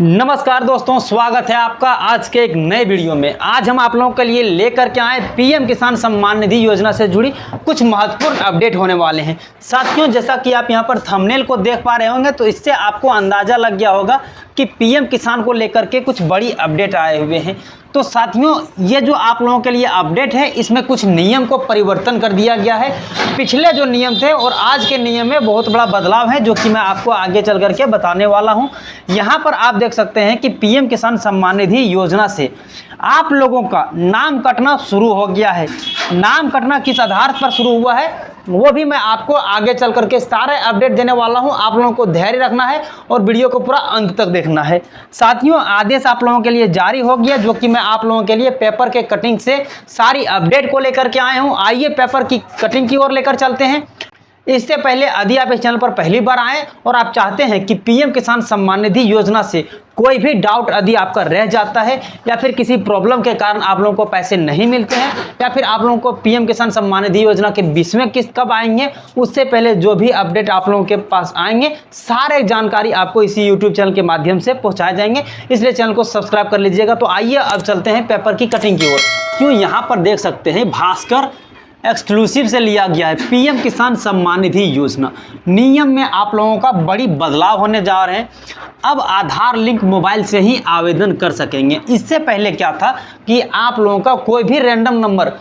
नमस्कार दोस्तों, स्वागत है आपका आज के एक नए वीडियो में। आज हम आप लोगों के लिए लेकर के आए पीएम किसान सम्मान निधि योजना से जुड़ी कुछ महत्वपूर्ण अपडेट होने वाले हैं। साथियों, जैसा कि आप यहां पर थंबनेल को देख पा रहे होंगे तो इससे आपको अंदाज़ा लग गया होगा कि पीएम किसान को लेकर के कुछ बड़ी अपडेट आए हुए हैं। तो साथियों, ये जो आप लोगों के लिए अपडेट है इसमें कुछ नियम को परिवर्तन कर दिया गया है। पिछले जो नियम थे और आज के नियम में बहुत बड़ा बदलाव है, जो कि मैं आपको आगे चल करके बताने वाला हूं। यहां पर आप देख सकते हैं कि पीएम किसान सम्मान निधि योजना से आप लोगों का नाम कटना शुरू हो गया है। नाम कटना किस आधार पर शुरू हुआ है वो भी मैं आपको आगे चल करके सारे अपडेट देने वाला हूं। आप लोगों को धैर्य रखना है और वीडियो को पूरा अंत तक देखना है। साथियों, आदेश आप लोगों के लिए जारी हो गया, जो कि मैं आप लोगों के लिए पेपर के कटिंग से सारी अपडेट को लेकर के आए हूं। आइए पेपर की कटिंग की ओर लेकर चलते हैं। इससे पहले यदि आप इस चैनल पर पहली बार आएँ और आप चाहते हैं कि पीएम किसान सम्मान निधि योजना से कोई भी डाउट यदि आपका रह जाता है या फिर किसी प्रॉब्लम के कारण आप लोगों को पैसे नहीं मिलते हैं या फिर आप लोगों को पीएम किसान सम्मान निधि योजना के 20वें किस्त कब आएंगे, उससे पहले जो भी अपडेट आप लोगों के पास आएंगे सारे जानकारी आपको इसी यूट्यूब चैनल के माध्यम से पहुंचाए जाएंगे। इसलिए चैनल को सब्सक्राइब कर लीजिएगा। तो आइए अब चलते हैं पेपर की कटिंग की ओर। क्यों, यहाँ पर देख सकते हैं भास्कर एक्सक्लूसिव से लिया गया है पीएम किसान सम्मान निधि योजना। नियम में आप लोगों का बड़ी बदलाव होने जा रहे हैं। अब आधार लिंक मोबाइल से ही आवेदन कर सकेंगे। इससे पहले क्या था कि आप लोगों का कोई भी रैंडम नंबर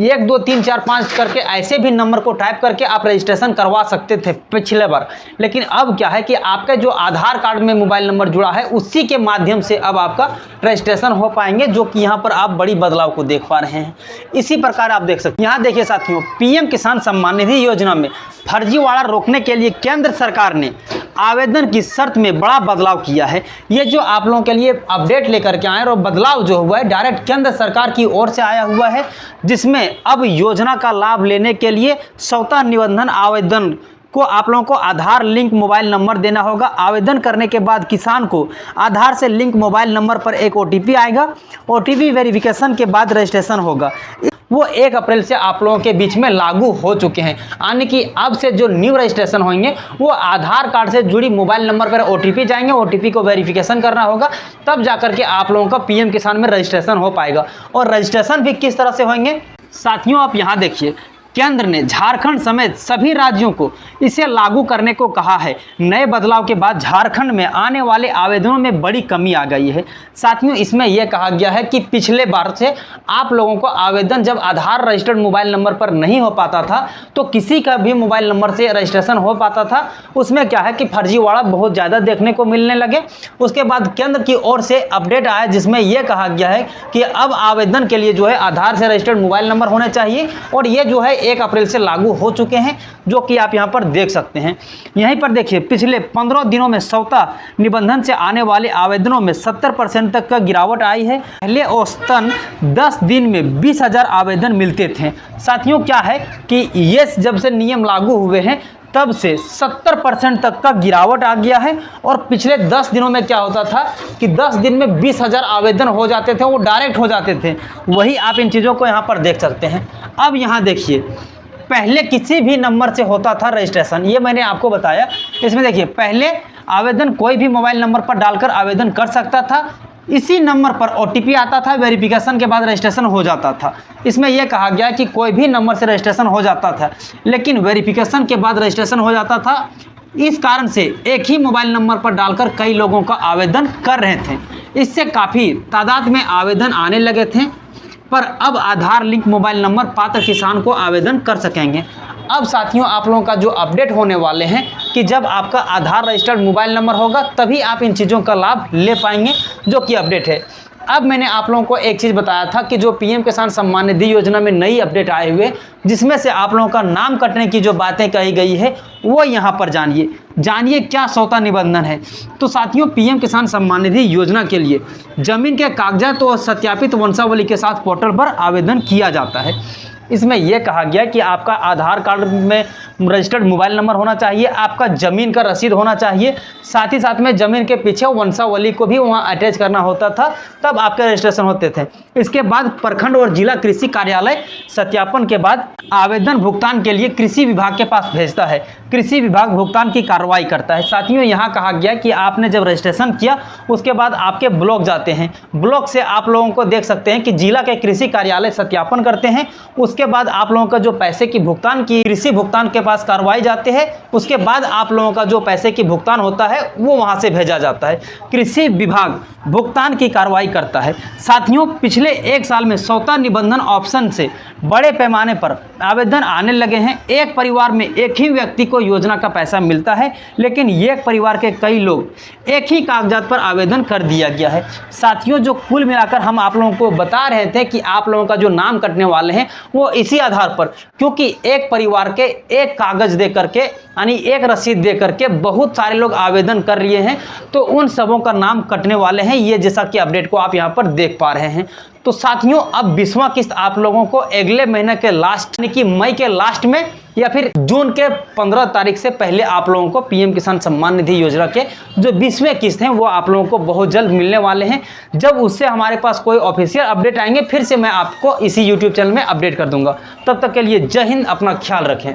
1 2 3 4 5 करके ऐसे भी नंबर को टाइप करके आप रजिस्ट्रेशन करवा सकते थे पिछले बार। लेकिन अब क्या है कि आपका जो आधार कार्ड में मोबाइल नंबर जुड़ा है उसी के माध्यम से अब आपका रजिस्ट्रेशन हो पाएंगे, जो कि यहाँ पर आप बड़ी बदलाव को देख पा रहे हैं। इसी प्रकार आप देख सकते हैं, यहाँ देखिए साथियों, पीएम किसान सम्मान निधि योजना में फर्जीवाड़ा रोकने के लिए केंद्र सरकार ने आवेदन की शर्त में बड़ा बदलाव किया है। ये जो आप लोगों के लिए अपडेट लेकर के आए और बदलाव जो हुआ है डायरेक्ट केंद्र सरकार की ओर से आया हुआ है, जिसमें अब योजना का लाभ लेने के लिए स्वतः निबंधन आवेदन को आप लोगों को आधार लिंक मोबाइल नंबर देना होगा। आवेदन करने के बाद किसान को आधार से लिंक मोबाइल नंबर पर एक ओटीपी आएगा। ओटीपी वेरिफिकेशन के बाद रजिस्ट्रेशन होगा। वो 1 अप्रैल से आप लोगों के बीच में लागू हो चुके हैं। यानी कि अब से जो न्यू रजिस्ट्रेशन होंगे वो आधार कार्ड से जुड़ी मोबाइल नंबर पर ओटीपी जाएंगे। ओटीपी को वेरिफिकेशन करना होगा, तब जाकर के आप लोगों का पीएम किसान में रजिस्ट्रेशन हो पाएगा। और रजिस्ट्रेशन भी किस तरह से होंगे साथियों, आप यहाँ देखिए, केंद्र ने झारखंड समेत सभी राज्यों को इसे लागू करने को कहा है। नए बदलाव के बाद झारखंड में आने वाले आवेदनों में बड़ी कमी आ गई है। साथियों, इसमें यह कहा गया है कि पिछले बार से आप लोगों को आवेदन जब आधार रजिस्टर्ड मोबाइल नंबर पर नहीं हो पाता था तो किसी का भी मोबाइल नंबर से रजिस्ट्रेशन हो पाता था। उसमें क्या है कि फर्जीवाड़ा बहुत ज़्यादा देखने को मिलने लगे। उसके बाद केंद्र की ओर से अपडेट आया जिसमें यह कहा गया है कि अब आवेदन के लिए जो है आधार से रजिस्टर्ड मोबाइल नंबर होने चाहिए, और ये जो है 1 अप्रैल से लागू हो चुके हैं, जो कि आप यहां पर देख सकते हैं। यहीं पर देखिए, पिछले 15 दिनों में स्वतः निबंधन से आने वाले आवेदनों में 70% तक का गिरावट आई है। पहले औसतन 10 दिन में 20,000 आवेदन मिलते थे। साथियों, क्या है कि ये जब से नियम लागू हुए हैं तब से 70% तक का गिरावट आ गया है। और पिछले 10 दिनों में क्या होता था कि 10 दिन में 20,000 आवेदन हो जाते थे, वो डायरेक्ट हो जाते थे। वही आप इन चीज़ों को यहाँ पर देख सकते हैं। अब यहाँ देखिए, पहले किसी भी नंबर से होता था रजिस्ट्रेशन, ये मैंने आपको बताया। इसमें देखिए, पहले आवेदन कोई भी मोबाइल नंबर पर डालकर आवेदन कर सकता था। इसी नंबर पर ओटीपी आता था, वेरिफिकेशन के बाद रजिस्ट्रेशन हो जाता था। इसमें यह कहा गया कि कोई भी नंबर से रजिस्ट्रेशन हो जाता था, लेकिन वेरिफिकेशन के बाद रजिस्ट्रेशन हो जाता था। इस कारण से एक ही मोबाइल नंबर पर डालकर कई लोगों का आवेदन कर रहे थे। इससे काफ़ी तादाद में आवेदन आने लगे थे। पर अब आधार लिंक मोबाइल नंबर पात्र किसान को आवेदन कर सकेंगे। अब साथियों, आप लोगों का जो अपडेट होने वाले हैं कि जब आपका आधार रजिस्टर्ड मोबाइल नंबर होगा तभी आप इन चीज़ों का लाभ ले पाएंगे, जो कि अपडेट है। अब मैंने आप लोगों को एक चीज़ बताया था कि जो पीएम किसान सम्मान निधि योजना में नई अपडेट आए हुए, जिसमें से आप लोगों का नाम कटने की जो बातें कही गई है वो यहाँ पर जानिए क्या स्वतः निबंधन है। तो साथियों, पीएम किसान सम्मान निधि योजना के लिए जमीन के कागजात और सत्यापित वंशावली के साथ पोर्टल पर आवेदन किया जाता है। इसमें यह कहा गया कि आपका आधार कार्ड में रजिस्टर्ड मोबाइल नंबर होना चाहिए, आपका ज़मीन का रसीद होना चाहिए, साथ ही साथ में ज़मीन के पीछे वंशावली को भी वहाँ अटैच करना होता था, तब आपके रजिस्ट्रेशन होते थे। इसके बाद प्रखंड और जिला कृषि कार्यालय सत्यापन के बाद आवेदन भुगतान के लिए कृषि विभाग के पास भेजता है। कृषि विभाग भुगतान की कार्रवाई करता है। साथियों, यहाँ कहा गया कि आपने जब रजिस्ट्रेशन किया उसके बाद आपके ब्लॉक जाते हैं, ब्लॉक से आप लोगों को देख सकते हैं कि जिला के कृषि कार्यालय सत्यापन करते हैं। उसके बाद आप लोगों का जो पैसे की भुगतान की कृषि भुगतान के पास कार्रवाई जाते हैं, उसके बाद आप लोगों का जो पैसे की भुगतान होता है वो वहाँ से भेजा जाता है। कृषि विभाग भुगतान की कार्रवाई करता है। साथियों, पिछले 1 साल में सौता निबंधन ऑप्शन से बड़े पैमाने पर आवेदन आने लगे हैं। एक परिवार में एक ही व्यक्ति को योजना का पैसा मिलता है, लेकिन एक परिवार के कई लोग एक ही कागजात पर आवेदन कर दिया गया है। साथियों, जो कुल मिलाकर हम आप लोगों को बता रहे थे कि आप लोगों का जो नाम कटने वाले हैं वो इसी आधार पर, क्योंकि एक परिवार के एक कागज दे करके यानी एक रसीद दे करके बहुत सारे लोग आवेदन कर लिए हैं, तो उन सबों का नाम कटने वाले हैं। ये जैसा कि अपडेट को आप यहाँ पर देख पा रहे हैं। तो साथियों, अब 20वां किस्त आप लोगों को अगले महीने के लास्ट यानी कि मई के लास्ट में या फिर जून के 15 तारीख से पहले आप लोगों को पीएम किसान सम्मान निधि योजना के जो 20वें किस्त हैं वो आप लोगों को बहुत जल्द मिलने वाले हैं। जब उससे हमारे पास कोई ऑफिशियल अपडेट आएंगे फिर से मैं आपको इसी यूट्यूब चैनल में अपडेट कर दूंगा। तब तक के लिए जय हिंद, अपना ख्याल रखें।